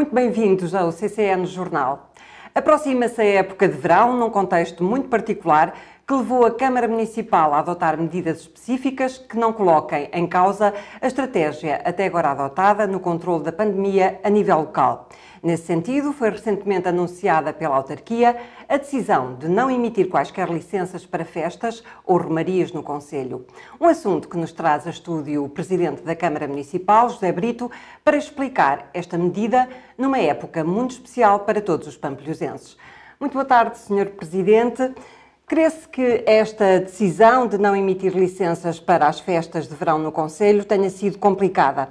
muito bem-vindos ao CCN Jornal. Aproxima-se a época de verão, num contexto muito particular, que levou a Câmara Municipal a adotar medidas específicas que não coloquem em causa a estratégia até agora adotada no controle da pandemia a nível local. Nesse sentido, foi recentemente anunciada pela autarquia a decisão de não emitir quaisquer licenças para festas ou romarias no concelho. Um assunto que nos traz a estúdio o Presidente da Câmara Municipal, José Brito, para explicar esta medida numa época muito especial para todos os pampilhosenses. Muito boa tarde, Sr. Presidente. Crê-se que esta decisão de não emitir licenças para as festas de verão no concelho tenha sido complicada?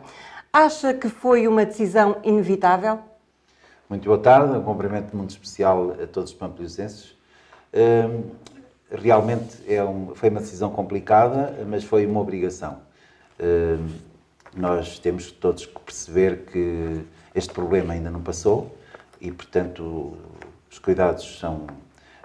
Acha que foi uma decisão inevitável? Muito boa tarde, um cumprimento muito especial a todos os pampilhosenses. Realmente foi uma decisão complicada, mas foi uma obrigação. Nós temos todos que perceber que este problema ainda não passou e, portanto, os cuidados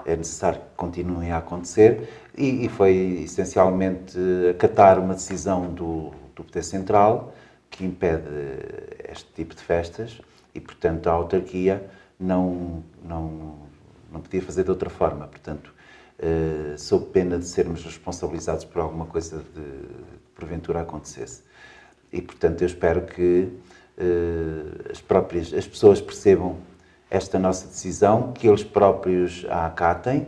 é necessário que continuem a acontecer e foi essencialmente acatar uma decisão do Poder Central que impede este tipo de festas e, portanto, a autarquia não podia fazer de outra forma. Portanto, sob pena de sermos responsabilizados por alguma coisa de porventura acontecesse. E, portanto, eu espero que as pessoas percebam esta nossa decisão, que eles próprios a acatem,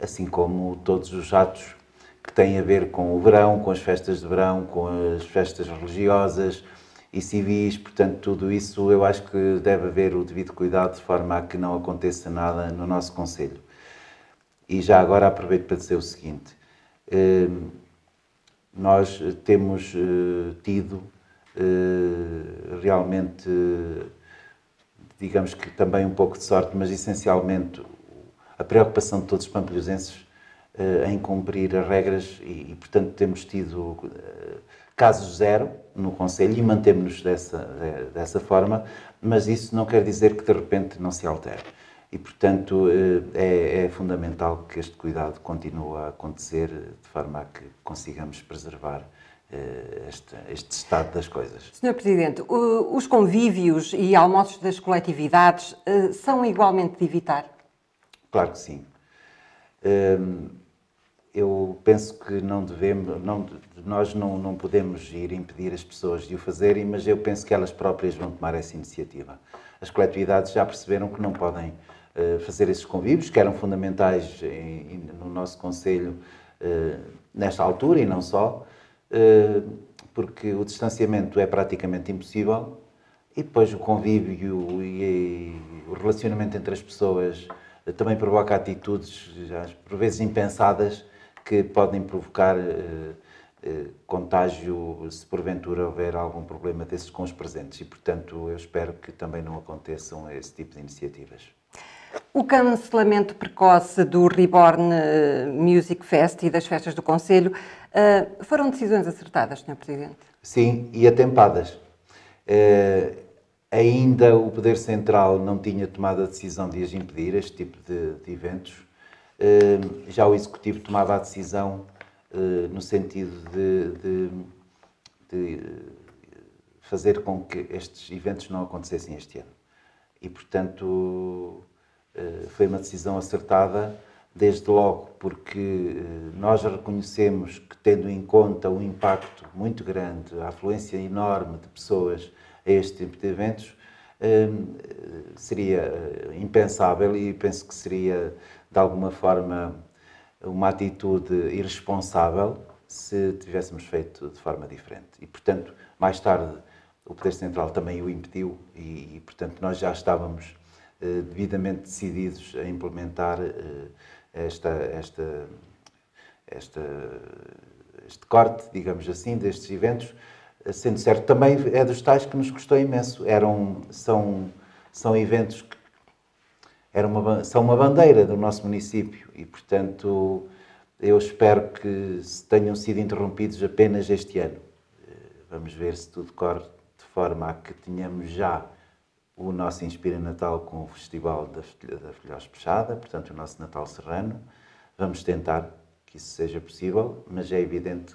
assim como todos os atos que têm a ver com o verão, com as festas de verão, com as festas religiosas e civis. Portanto, tudo isso eu acho que deve haver o devido cuidado de forma a que não aconteça nada no nosso concelho. E já agora aproveito para dizer o seguinte, nós temos tido realmente, digamos que também um pouco de sorte, mas essencialmente a preocupação de todos os pampilhosenses em cumprir as regras e, portanto, temos tido casos zero no concelho e mantemos-nos dessa forma, mas isso não quer dizer que de repente não se altere. E, portanto, é fundamental que este cuidado continue a acontecer de forma a que consigamos preservar este estado das coisas. Sr. Presidente, os convívios e almoços das coletividades são igualmente de evitar? Claro que sim. Eu penso que nós não podemos ir impedir as pessoas de o fazerem, mas eu penso que elas próprias vão tomar essa iniciativa. As coletividades já perceberam que não podem fazer esses convívios, que eram fundamentais no nosso concelho nesta altura e não só, porque o distanciamento é praticamente impossível e depois o convívio e o relacionamento entre as pessoas também provoca atitudes, por vezes impensadas, que podem provocar contágio se porventura houver algum problema desses com os presentes e, portanto, eu espero que também não aconteçam esse tipo de iniciativas. O cancelamento precoce do Reborn Music Fest e das festas do concelho foram decisões acertadas, Sr. Presidente? Sim, e atempadas. Ainda o Poder Central não tinha tomado a decisão de as impedir, este tipo de eventos. Já o Executivo tomava a decisão no sentido de fazer com que estes eventos não acontecessem este ano. E, portanto, foi uma decisão acertada desde logo, porque nós reconhecemos que, tendo em conta o impacto muito grande, a afluência enorme de pessoas a este tipo de eventos, seria impensável e penso que seria, de alguma forma, uma atitude irresponsável se tivéssemos feito de forma diferente. E, portanto, mais tarde, o Poder Central também o impediu e portanto, nós já estávamos devidamente decididos a implementar este corte, digamos assim, destes eventos, sendo certo também é dos tais que nos custou imenso. São eventos que são uma bandeira do nosso município e, portanto, eu espero que tenham sido interrompidos apenas este ano. Vamos ver se tudo corre de forma a que tenhamos já o nosso Inspira Natal com o Festival da Filhós Peixada, portanto, o nosso Natal Serrano. Vamos tentar que isso seja possível, mas é evidente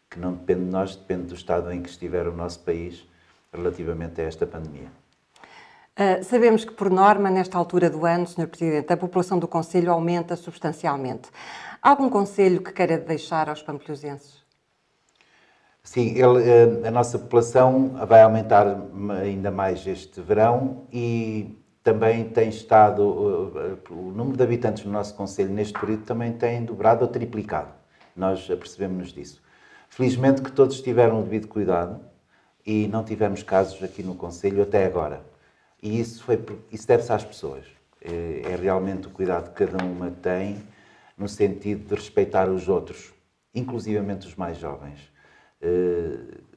que não depende de nós, depende do estado em que estiver o nosso país relativamente a esta pandemia. Sabemos que, por norma, nesta altura do ano, Sr. Presidente, a população do concelho aumenta substancialmente. Há algum conselho que queira deixar aos pampilhosenses? Sim, a nossa população vai aumentar ainda mais este verão e também tem estado, o número de habitantes no nosso concelho neste período também tem dobrado ou triplicado. Nós apercebemos-nos disso. Felizmente que todos tiveram o devido cuidado e não tivemos casos aqui no concelho até agora. E isso deve-se às pessoas. É realmente o cuidado que cada uma tem no sentido de respeitar os outros, inclusivamente os mais jovens.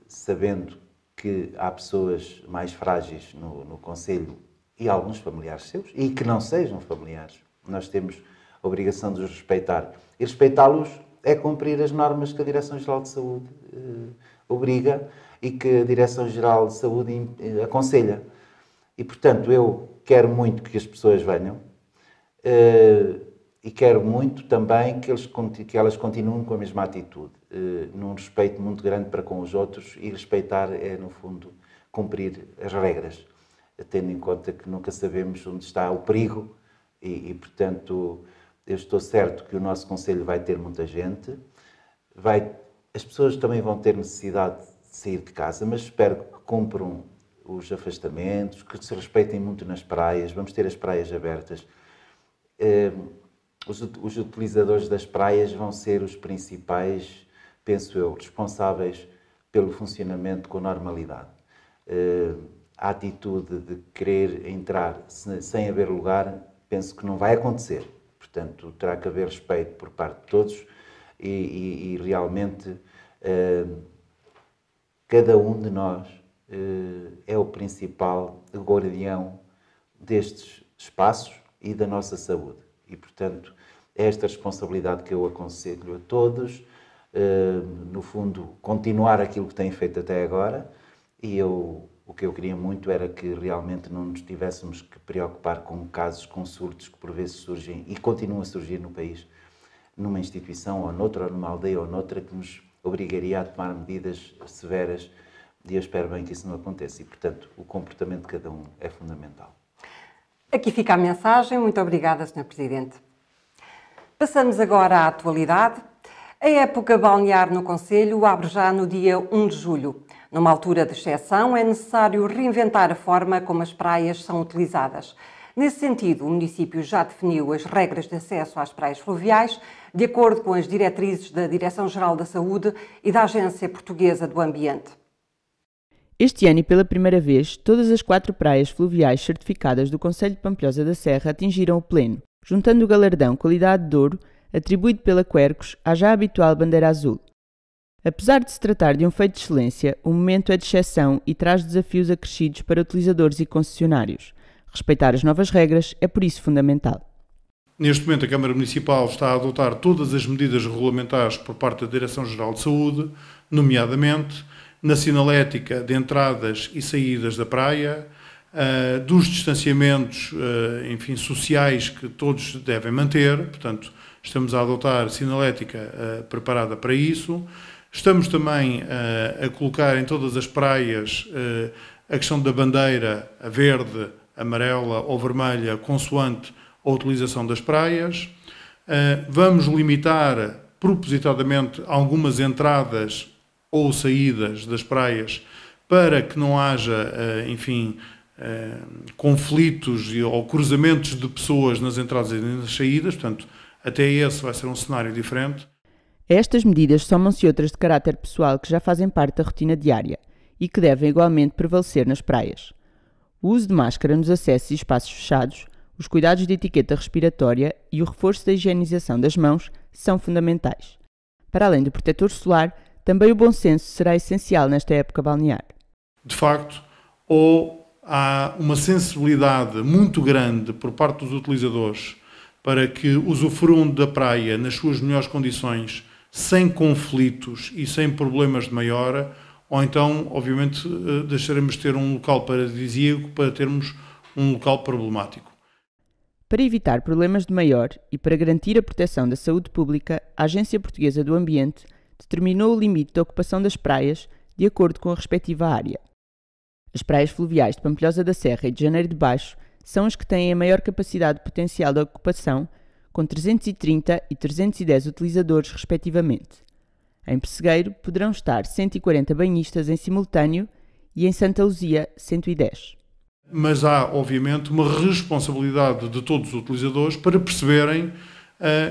Sabendo que há pessoas mais frágeis no concelho e alguns familiares seus, e que não sejam familiares, nós temos a obrigação de os respeitar. E respeitá-los é cumprir as normas que a Direção-Geral de Saúde obriga e que a Direção-Geral de Saúde aconselha. E, portanto, eu quero muito que as pessoas venham e quero muito também que elas continuem com a mesma atitude, num respeito muito grande para com os outros, e respeitar é, no fundo, cumprir as regras, tendo em conta que nunca sabemos onde está o perigo e portanto, eu estou certo que o nosso concelho vai ter muita gente, as pessoas também vão ter necessidade de sair de casa, mas espero que cumpram os afastamentos, que se respeitem muito nas praias, vamos ter as praias abertas. Os utilizadores das praias vão ser os principais, penso eu, responsáveis pelo funcionamento com normalidade. A atitude de querer entrar sem haver lugar, penso que não vai acontecer. Portanto, terá que haver respeito por parte de todos e realmente cada um de nós é o principal guardião destes espaços e da nossa saúde. E, portanto, é esta responsabilidade que eu aconselho a todos, no fundo, continuar aquilo que têm feito até agora, e o que eu queria muito era que realmente não nos tivéssemos que preocupar com casos, com surtos que por vezes surgem e continuam a surgir no país, numa instituição ou noutra, ou numa aldeia ou noutra, que nos obrigaria a tomar medidas severas, e eu espero bem que isso não aconteça. E, portanto, o comportamento de cada um é fundamental. Aqui fica a mensagem. Muito obrigada, Sr. Presidente. Passamos agora à atualidade. A época balnear no concelho abre já no dia 1 de julho. Numa altura de exceção, é necessário reinventar a forma como as praias são utilizadas. Nesse sentido, o município já definiu as regras de acesso às praias fluviais, de acordo com as diretrizes da Direção-Geral da Saúde e da Agência Portuguesa do Ambiente. Este ano e pela primeira vez, todas as 4 praias fluviais certificadas do concelho de Pampilhosa da Serra atingiram o pleno, juntando o galardão Qualidade de Ouro, atribuído pela Quercus, à já habitual bandeira azul. Apesar de se tratar de um feito de excelência, o momento é de exceção e traz desafios acrescidos para utilizadores e concessionários. Respeitar as novas regras é por isso fundamental. Neste momento, a Câmara Municipal está a adotar todas as medidas regulamentares por parte da Direção-Geral de Saúde, nomeadamente na sinalética de entradas e saídas da praia, dos distanciamentos, sociais que todos devem manter. Portanto, estamos a adotar sinalética preparada para isso. Estamos também a colocar em todas as praias a questão da bandeira, a verde, amarela ou vermelha, consoante a utilização das praias. Vamos limitar propositadamente algumas entradas ou saídas das praias para que não haja, conflitos ou cruzamentos de pessoas nas entradas e nas saídas. Portanto, até esse vai ser um cenário diferente. A estas medidas somam-se outras de caráter pessoal que já fazem parte da rotina diária e que devem igualmente prevalecer nas praias. O uso de máscara nos acessos e espaços fechados, os cuidados de etiqueta respiratória e o reforço da higienização das mãos são fundamentais. Para além do protetor solar, também o bom senso será essencial nesta época balnear. De facto, ou há uma sensibilidade muito grande por parte dos utilizadores para que usufruam da praia nas suas melhores condições, sem conflitos e sem problemas de maior, ou então, obviamente, deixaremos de ter um local paradisíaco para termos um local problemático. Para evitar problemas de maior e para garantir a proteção da saúde pública, a Agência Portuguesa do Ambiente determinou o limite da ocupação das praias de acordo com a respectiva área. As praias fluviais de Pampilhosa da Serra e de Janeiro de Baixo são as que têm a maior capacidade potencial de ocupação, com 330 e 310 utilizadores, respectivamente. Em Pessegueiro poderão estar 140 banhistas em simultâneo e em Santa Luzia 110. Mas há, obviamente, uma responsabilidade de todos os utilizadores para perceberem,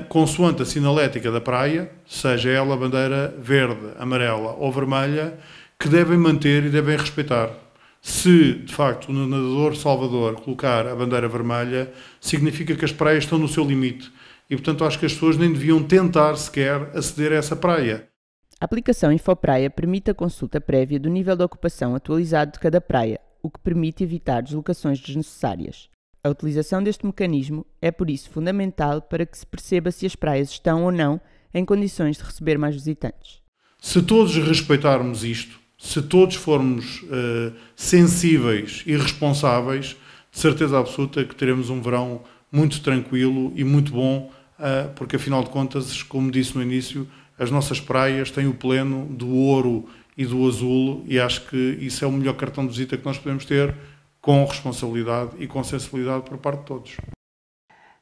consoante a sinalética da praia, seja ela a bandeira verde, amarela ou vermelha, que devem manter e devem respeitar. Se, de facto, o nadador Salvador colocar a bandeira vermelha, significa que as praias estão no seu limite. E, portanto, acho que as pessoas nem deviam tentar sequer aceder a essa praia. A aplicação Infopraia permite a consulta prévia do nível de ocupação atualizado de cada praia, o que permite evitar deslocações desnecessárias. A utilização deste mecanismo é, por isso, fundamental para que se perceba se as praias estão ou não em condições de receber mais visitantes. Se todos respeitarmos isto, se todos formos sensíveis e responsáveis, de certeza absoluta que teremos um verão muito tranquilo e muito bom, porque, afinal de contas, como disse no início, as nossas praias têm o pleno do ouro e do azul, e acho que isso é o melhor cartão de visita que nós podemos ter, com responsabilidade e com sensibilidade por parte de todos.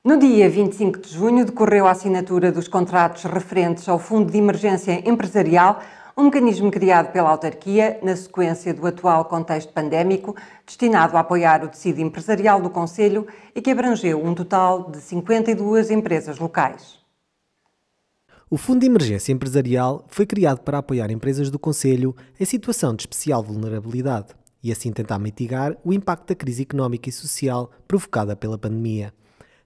No dia 25 de junho decorreu a assinatura dos contratos referentes ao Fundo de Emergência Empresarial, um mecanismo criado pela autarquia na sequência do atual contexto pandémico, destinado a apoiar o tecido empresarial do concelho e que abrangeu um total de 52 empresas locais. O Fundo de Emergência Empresarial foi criado para apoiar empresas do concelho em situação de especial vulnerabilidade e assim tentar mitigar o impacto da crise económica e social provocada pela pandemia.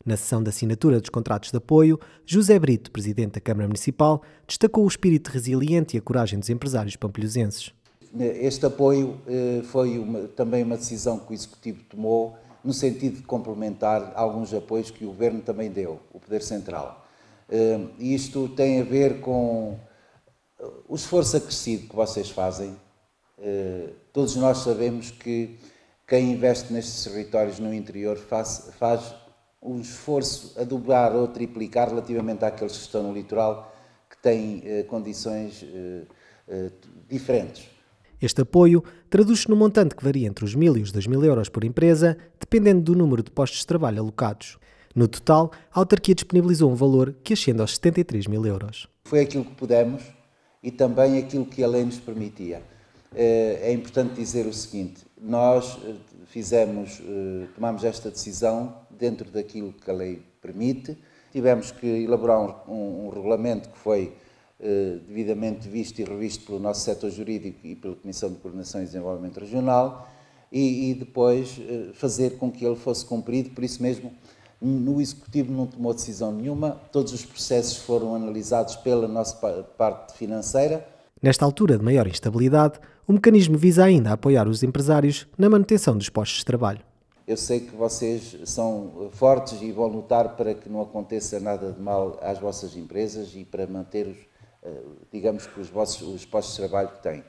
Na sessão de assinatura dos contratos de apoio, José Brito, presidente da Câmara Municipal, destacou o espírito resiliente e a coragem dos empresários pampilhosenses. Este apoio foi também uma decisão que o Executivo tomou no sentido de complementar alguns apoios que o Governo também deu, o Poder Central. Isto tem a ver com o esforço acrescido que vocês fazem. Todos nós sabemos que quem investe nestes territórios no interior faz um esforço a dobrar ou triplicar relativamente àqueles que estão no litoral, que têm condições diferentes. Este apoio traduz-se num montante que varia entre os 1.000 e os 2.000 euros por empresa, dependendo do número de postos de trabalho alocados. No total, a autarquia disponibilizou um valor que ascende aos 73.000 euros. Foi aquilo que pudemos e também aquilo que a lei nos permitia. É importante dizer o seguinte: nós tomamos esta decisão dentro daquilo que a lei permite. Tivemos que elaborar um regulamento que foi devidamente visto e revisto pelo nosso setor jurídico e pela Comissão de Coordenação e Desenvolvimento Regional e depois fazer com que ele fosse cumprido. Por isso mesmo, no Executivo não tomou decisão nenhuma, todos os processos foram analisados pela nossa parte financeira. Nesta altura de maior instabilidade, o mecanismo visa ainda apoiar os empresários na manutenção dos postos de trabalho. Eu sei que vocês são fortes e vão lutar para que não aconteça nada de mal às vossas empresas e para manter, digamos, os postos de trabalho que têm.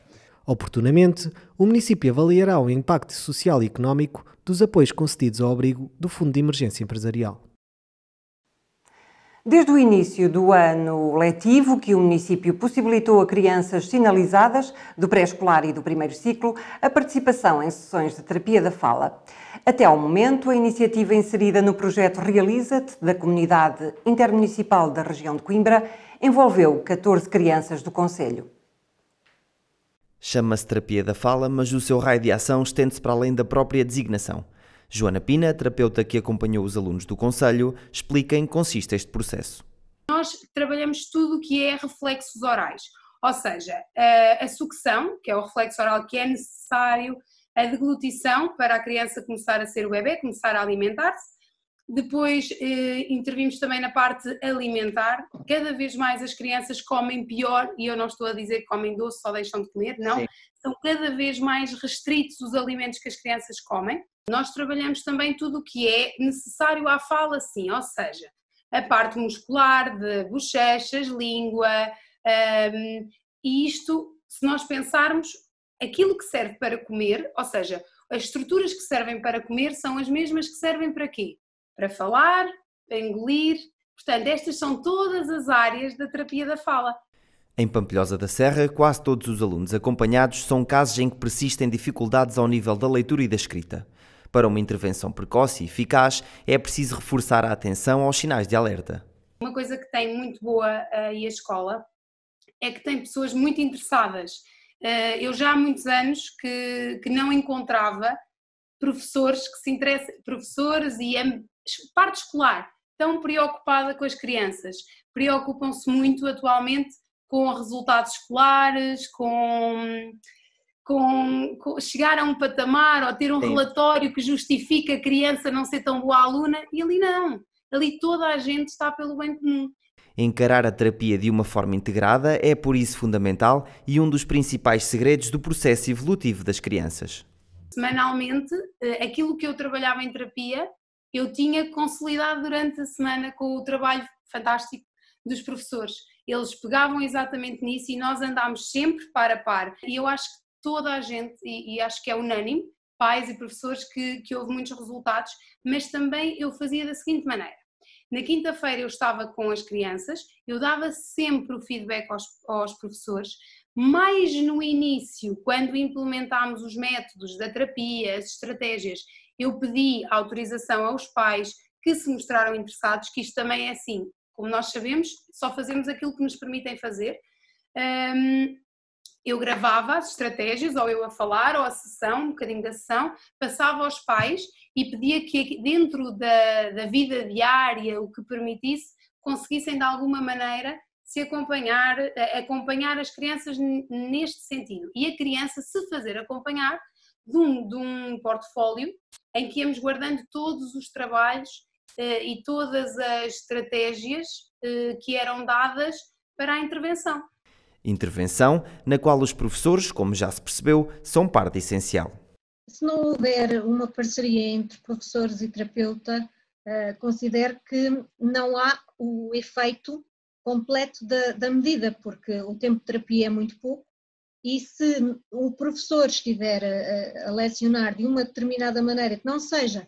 Oportunamente, o município avaliará o impacto social e económico dos apoios concedidos ao abrigo do Fundo de Emergência Empresarial. Desde o início do ano letivo, que o município possibilitou a crianças sinalizadas do pré-escolar e do primeiro ciclo a participação em sessões de terapia da fala. Até ao momento, a iniciativa inserida no projeto Realiza-te, da Comunidade Intermunicipal da região de Coimbra, envolveu 14 crianças do concelho. Chama-se terapia da fala, mas o seu raio de ação estende-se para além da própria designação. Joana Pina, terapeuta que acompanhou os alunos do concelho, explica em que consiste este processo. Nós trabalhamos tudo o que é reflexos orais, ou seja, a sucção, que é o reflexo oral que é necessário, a deglutição para a criança começar a ser o bebê, começar a alimentar-se. Depois intervimos também na parte alimentar. Cada vez mais as crianças comem pior, e eu não estou a dizer que comem doce, só deixam de comer, não. Sim. São cada vez mais restritos os alimentos que as crianças comem. Nós trabalhamos também tudo o que é necessário à fala, sim, ou seja, a parte muscular de bochechas, língua, e isto, se nós pensarmos, aquilo que serve para comer, ou seja, as estruturas que servem para comer são as mesmas que servem para quê? Para falar, para engolir. Portanto, estas são todas as áreas da terapia da fala. Em Pampilhosa da Serra, quase todos os alunos acompanhados são casos em que persistem dificuldades ao nível da leitura e da escrita. Para uma intervenção precoce e eficaz, é preciso reforçar a atenção aos sinais de alerta. Uma coisa que tem muito boa a escola é que tem pessoas muito interessadas. Eu já há muitos anos que não encontrava professores que se interessam, professores e a parte escolar tão preocupada com as crianças. Preocupam-se muito atualmente com resultados escolares, com chegar a um patamar ou ter um relatório que justifique a criança não ser tão boa aluna, e ali não. Ali toda a gente está pelo bem comum. Encarar a terapia de uma forma integrada é por isso fundamental e um dos principais segredos do processo evolutivo das crianças. Semanalmente, aquilo que eu trabalhava em terapia, eu tinha consolidado durante a semana com o trabalho fantástico dos professores. Eles pegavam exatamente nisso e nós andámos sempre par a par. E eu acho que toda a gente, e acho que é unânime, pais e professores, que houve muitos resultados, mas também eu fazia da seguinte maneira. Na quinta-feira eu estava com as crianças, eu dava sempre o feedback aos professores, mais no início, quando implementámos os métodos da terapia, as estratégias, eu pedi autorização aos pais que se mostraram interessados, que isto também é assim, como nós sabemos, só fazemos aquilo que nos permitem fazer. Eu gravava as estratégias, ou eu a falar, ou a sessão, um bocadinho da sessão, passava aos pais e pedia que dentro da vida diária, o que permitisse, conseguissem de alguma maneira se acompanhar as crianças neste sentido. E a criança se fazer acompanhar de um portfólio em que íamos guardando todos os trabalhos e todas as estratégias que eram dadas para a intervenção. Intervenção na qual os professores, como já se percebeu, são parte essencial. Se não houver uma parceria entre professores e terapeuta, considero que não há o efeito completo da medida, porque o tempo de terapia é muito pouco e se o professor estiver a lecionar de uma determinada maneira que não seja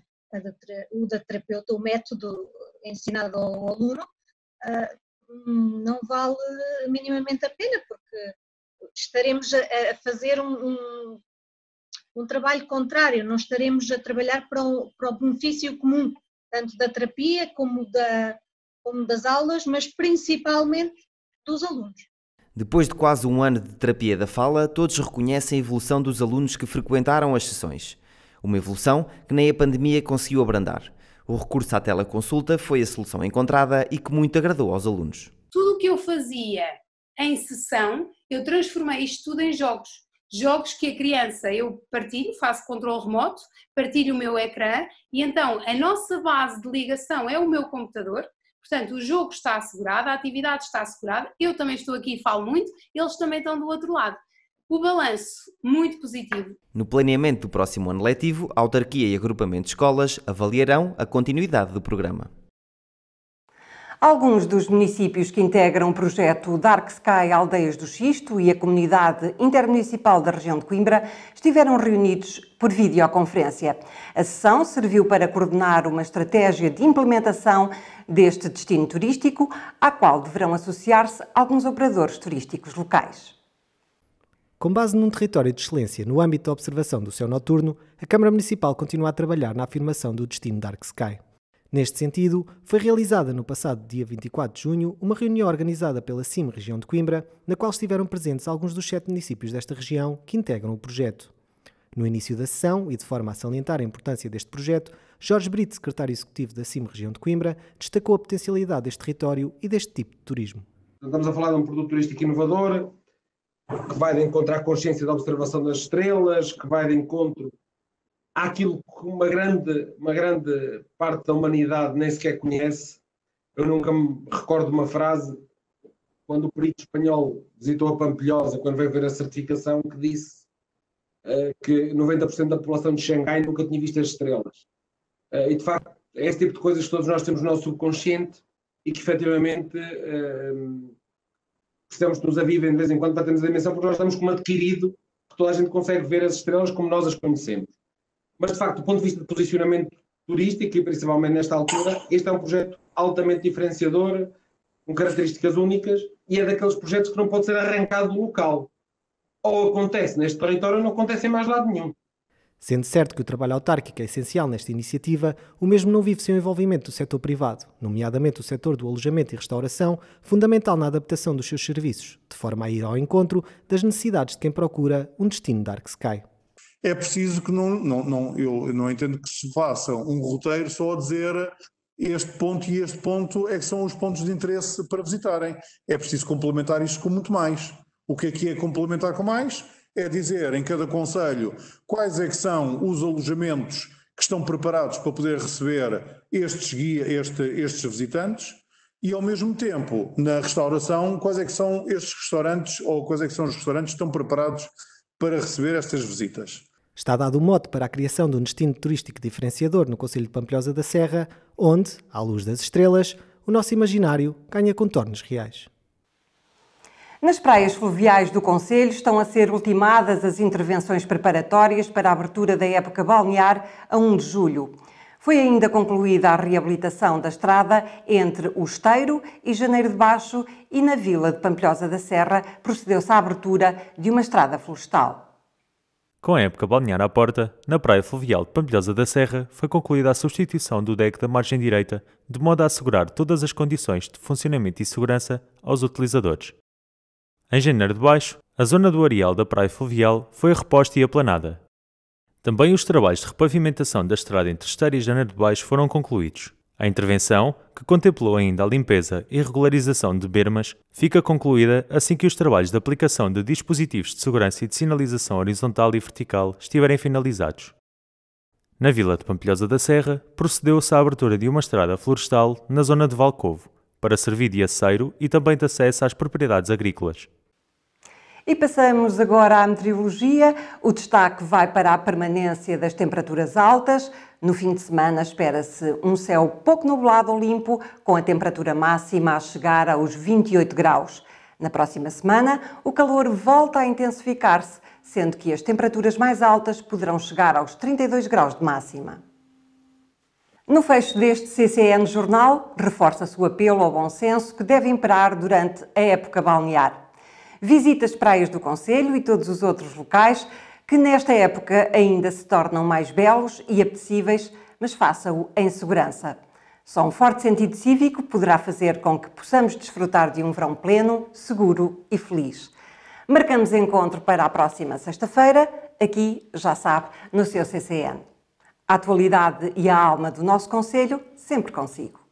o da terapeuta, o método ensinado ao aluno, não vale minimamente a pena, porque estaremos a fazer um trabalho contrário, não estaremos a trabalhar para o benefício comum, tanto da terapia como das aulas, mas principalmente dos alunos. Depois de quase um ano de terapia da fala, todos reconhecem a evolução dos alunos que frequentaram as sessões. Uma evolução que nem a pandemia conseguiu abrandar. O recurso à teleconsulta foi a solução encontrada e que muito agradou aos alunos. Tudo o que eu fazia em sessão, eu transformei isto tudo em jogos. Jogos que a criança, eu partilho, faço controle remoto, partilho o meu ecrã e então a nossa base de ligação é o meu computador. Portanto, o jogo está assegurado, a atividade está assegurada, eu também estou aqui e falo muito, eles também estão do outro lado. O balanço, muito positivo. No planeamento do próximo ano letivo, a autarquia e agrupamento de escolas avaliarão a continuidade do programa. Alguns dos municípios que integram o projeto Dark Sky Aldeias do Xisto e a Comunidade Intermunicipal da região de Coimbra estiveram reunidos por videoconferência. A sessão serviu para coordenar uma estratégia de implementação deste destino turístico, à qual deverão associar-se alguns operadores turísticos locais. Com base num território de excelência no âmbito da observação do céu noturno, a Câmara Municipal continua a trabalhar na afirmação do destino Dark Sky. Neste sentido, foi realizada no passado dia 24 de junho uma reunião organizada pela CIM Região de Coimbra, na qual estiveram presentes alguns dos 7 municípios desta região que integram o projeto. No início da sessão, e de forma a salientar a importância deste projeto, Jorge Brito, secretário executivo da CIM Região de Coimbra, destacou a potencialidade deste território e deste tipo de turismo. Estamos a falar de um produto turístico inovador, que vai de encontro à consciência da observação das estrelas, que vai de encontro àquilo que uma grande parte da humanidade nem sequer conhece. Eu nunca me recordo de uma frase, quando o perito espanhol visitou a Pampilhosa, quando veio ver a certificação, que disse que 90% da população de Xangai nunca tinha visto as estrelas. E de facto, é esse tipo de coisas que todos nós temos no nosso subconsciente e que efetivamente precisamos de nos avivar de vez em quando para termos a dimensão, porque nós estamos como adquirido que toda a gente consegue ver as estrelas como nós as conhecemos. Mas de facto, do ponto de vista de posicionamento turístico e principalmente nesta altura, este é um projeto altamente diferenciador, com características únicas e é daqueles projetos que não pode ser arrancado do local. Ou acontece neste território ou não acontece em mais lado nenhum. Sendo certo que o trabalho autárquico é essencial nesta iniciativa, o mesmo não vive sem o envolvimento do setor privado, nomeadamente o setor do alojamento e restauração, fundamental na adaptação dos seus serviços, de forma a ir ao encontro das necessidades de quem procura um destino Dark Sky. É preciso que eu não entendo que se faça um roteiro só a dizer este ponto e este ponto é que são os pontos de interesse para visitarem. É preciso complementar isto com muito mais. O que é complementar com mais? É dizer em cada concelho quais é que são os alojamentos que estão preparados para poder receber estes visitantes e, ao mesmo tempo, na restauração, quais é que são estes restaurantes ou quais é que são os restaurantes que estão preparados para receber estas visitas. Está dado o mote para a criação de um destino turístico diferenciador no concelho de Pampilhosa da Serra, onde, à luz das estrelas, o nosso imaginário ganha contornos reais. Nas praias fluviais do concelho estão a ser ultimadas as intervenções preparatórias para a abertura da época balnear a 1 de julho. Foi ainda concluída a reabilitação da estrada entre o Esteiro e Janeiro de Baixo e na vila de Pampilhosa da Serra procedeu-se à abertura de uma estrada florestal. Com a época balnear à porta, na praia fluvial de Pampilhosa da Serra foi concluída a substituição do deck da margem direita, de modo a assegurar todas as condições de funcionamento e segurança aos utilizadores. Em Janeiro de Baixo, a zona do areal da praia fluvial foi reposta e aplanada. Também os trabalhos de repavimentação da estrada entre Esteiro e Janeiro de Baixo foram concluídos. A intervenção, que contemplou ainda a limpeza e regularização de bermas, fica concluída assim que os trabalhos de aplicação de dispositivos de segurança e de sinalização horizontal e vertical estiverem finalizados. Na vila de Pampilhosa da Serra, procedeu-se à abertura de uma estrada florestal na zona de Valcovo, para servir de aceiro e também de acesso às propriedades agrícolas. E passamos agora à meteorologia. O destaque vai para a permanência das temperaturas altas. No fim de semana espera-se um céu pouco nublado ou limpo, com a temperatura máxima a chegar aos 28 graus. Na próxima semana, o calor volta a intensificar-se, sendo que as temperaturas mais altas poderão chegar aos 32 graus de máxima. No fecho deste CCN Jornal, reforça-se o apelo ao bom senso que deve imperar durante a época balnear. Visite as praias do concelho e todos os outros locais que nesta época ainda se tornam mais belos e apetecíveis, mas faça-o em segurança. Só um forte sentido cívico poderá fazer com que possamos desfrutar de um verão pleno, seguro e feliz. Marcamos encontro para a próxima sexta-feira, aqui, já sabe, no seu CCN. A atualidade e a alma do nosso concelho sempre consigo.